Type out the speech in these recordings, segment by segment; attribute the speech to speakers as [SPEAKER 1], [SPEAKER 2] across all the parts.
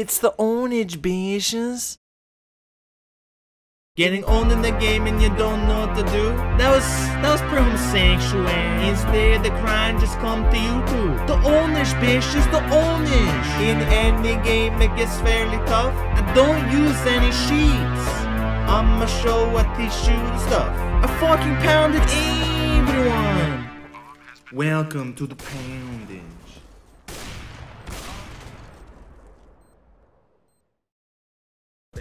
[SPEAKER 1] It's the Ownage, bitches.
[SPEAKER 2] Getting owned in the game and you don't know what to do. That was pretty homosexual. Instead the crime just come to you too.
[SPEAKER 1] The Ownage, bitches, the Ownage.
[SPEAKER 2] In any game it gets fairly tough. I don't use any sheets. I'ma show what teach you the stuff.
[SPEAKER 1] I fucking pounded everyone.
[SPEAKER 2] Welcome to the poundage.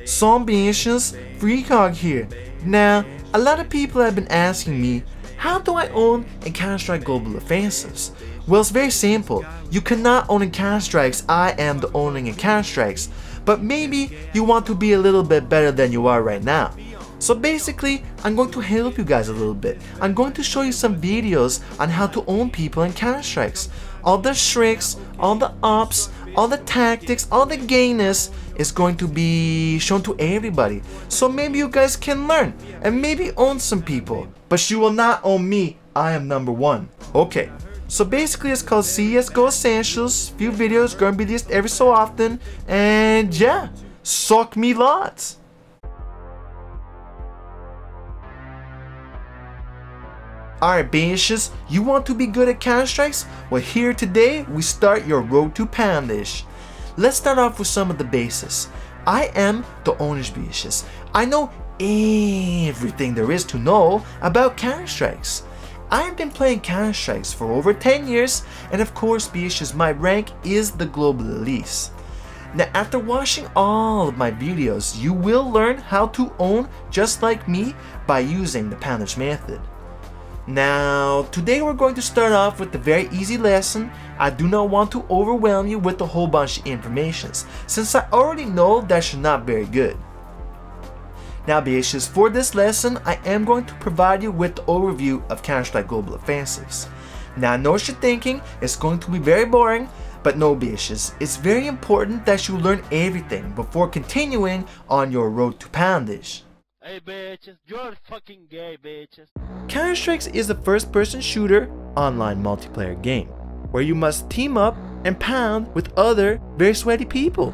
[SPEAKER 1] Some bitches, Freqhog here. Now, a lot of people have been asking me, how do I own in Counter-Strike Global Offensives? Well, it's very simple. You cannot own in Counter-Strikes. I am the owning in Counter-Strikes. But maybe you want to be a little bit better than you are right now. So basically, I'm going to help you guys a little bit. I'm going to show you some videos on how to own people in Counter-Strikes. All the tricks, all the ops, all the tactics, all the gayness is going to be shown to everybody. So maybe you guys can learn and maybe own some people. But you will not own me. I am number one. Okay. So basically it's called CSGO Essentials. Few videos going to be released every so often. And yeah, suck me lots. Alright bitches, you want to be good at Counter-Strikes? Well here today, we start your road to Poundage. Let's start off with some of the basics. I am the Ownage bitches. I know everything there is to know about Counter-Strikes. I've been playing Counter-Strikes for over 10 years, and of course bitches, my rank is the Global Elite. Now after watching all of my videos, you will learn how to own just like me by using the Poundage method. Now, today we're going to start off with a very easy lesson. I do not want to overwhelm you with a whole bunch of information, since I already know that you're not very good. Now bitches, for this lesson, I am going to provide you with the overview of Counter-Strike Global Offensives. Now I know what you're thinking, it's going to be very boring, but no bitches, it's very important that you learn everything before continuing on your road to Poundage.
[SPEAKER 3] Hey bitches, you're fucking gay bitches.
[SPEAKER 1] Counter-Strike is a first-person shooter online multiplayer game where you must team up and pound with other very sweaty people.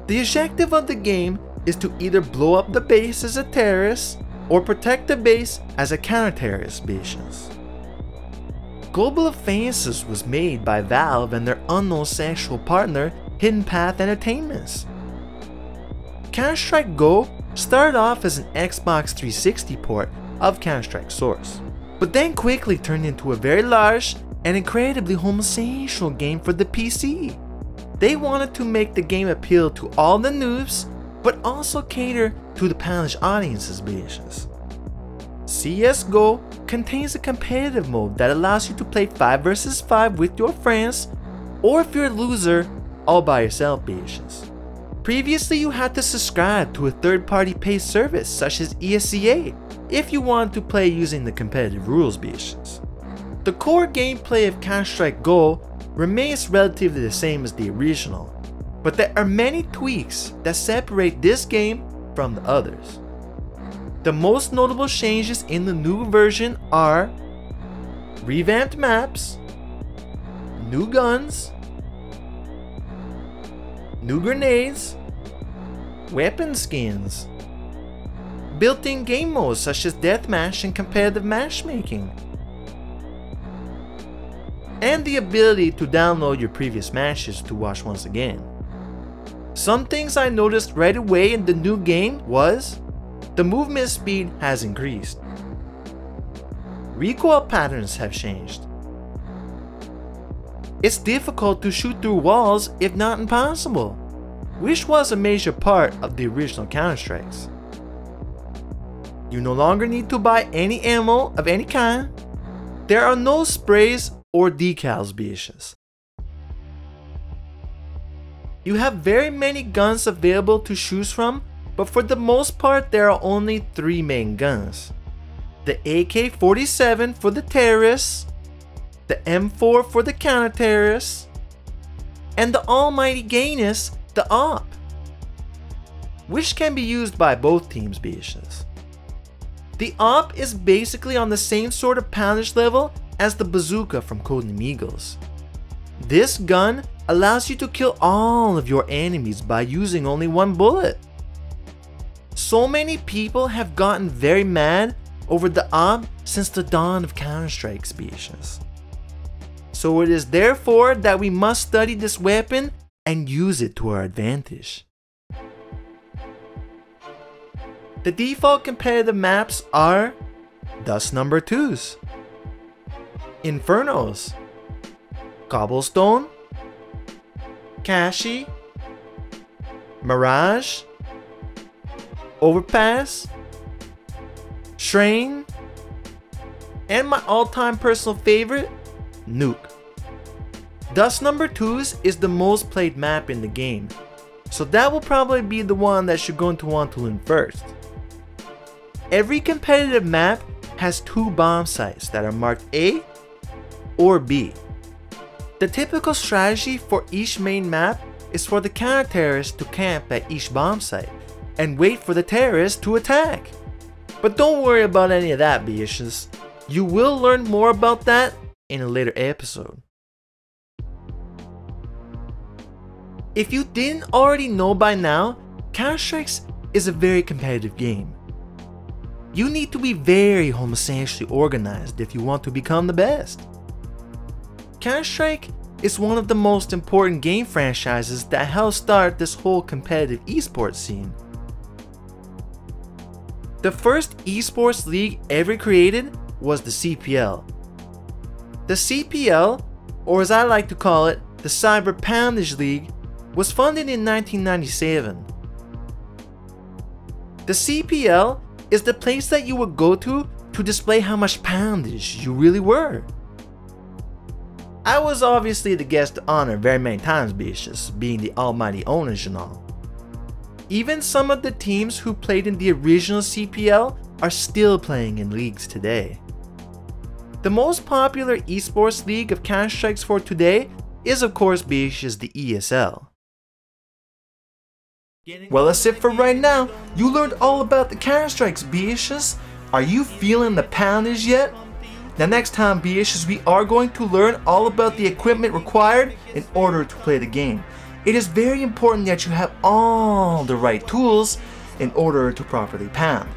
[SPEAKER 1] The objective of the game is to either blow up the base as a terrorist or protect the base as a counter-terrorist bitches. Global Offensives was made by Valve and their unknown sexual partner Hidden Path Entertainments. Counter-Strike Go started off as an Xbox 360 port of Counter-Strike Source, but then quickly turned into a very large and incredibly homosexual game for the PC. They wanted to make the game appeal to all the noobs, but also cater to the Poundage audience's bitches. CSGO contains a competitive mode that allows you to play 5 vs 5 with your friends, or if you're a loser, all by yourself bitches. Previously, you had to subscribe to a third-party paid service such as ESCA if you wanted to play using the competitive rules bitches. The core gameplay of Counter-Strike Go remains relatively the same as the original, but there are many tweaks that separate this game from the others. The most notable changes in the new version are revamped maps, new guns, new grenades, weapon skins, built-in game modes such as deathmatch and competitive matchmaking, and the ability to download your previous matches to watch once again. Some things I noticed right away in the new game was the movement speed has increased. Recoil patterns have changed. It's difficult to shoot through walls, if not impossible, which was a major part of the original Counter-Strikes. You no longer need to buy any ammo of any kind. There are no sprays or decals bitches. You have very many guns available to choose from, but for the most part there are only 3 main guns. The AK-47 for the terrorists, the M4 for the counter-terrorists, and the almighty gayness, the AWP, which can be used by both teams bitches. The AWP is basically on the same sort of poundage level as the bazooka from Codename Eagles. This gun allows you to kill all of your enemies by using only one bullet. So many people have gotten very mad over the AWP since the dawn of Counter-Strike species. So it is therefore that we must study this weapon and use it to our advantage. The default competitive maps are Dust Number 2s, Infernos, Cobblestone, Kashi, Mirage, Overpass, Shrine, and my all-time personal favorite, Nuke. Dust Number 2s is the most played map in the game, so that will probably be the one that you're going to want to learn first. Every competitive map has 2 bomb sites that are marked A or B. The typical strategy for each main map is for the counter-terrorists to camp at each bomb site and wait for the terrorists to attack. But don't worry about any of that, bitches. You will learn more about that in a later episode. If you didn't already know by now, Counter-Strike is a very competitive game. You need to be very homosexually organized if you want to become the best. Counter-Strike is one of the most important game franchises that helped start this whole competitive esports scene. The first esports league ever created was the CPL. The CPL, or as I like to call it, the Cyber Poundage League, was funded in 1997. The CPL is the place that you would go to display how much poundage you really were. I was obviously the guest of honor very many times, bitches, being the almighty Ownage and all. Even some of the teams who played in the original CPL are still playing in leagues today. The most popular esports league of Counter-Strikes for today is of course bitches the ESL. Well, that's it for right now. You learned all about the Counter-Strikes, bitches. Are you feeling the poundage yet? Now next time, bitches, we are going to learn all about the equipment required in order to play the game. It is very important that you have all the right tools in order to properly pound.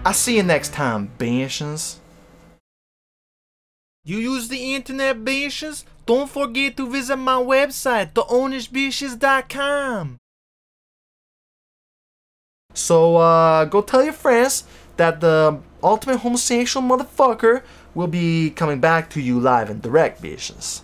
[SPEAKER 1] I'll see you next time, bitches.
[SPEAKER 2] You use the internet, bitches? Don't forget to visit my website, theownagebishes.com.
[SPEAKER 1] So go tell your friends that the ultimate homosexual motherfucker will be coming back to you live and direct, bitches.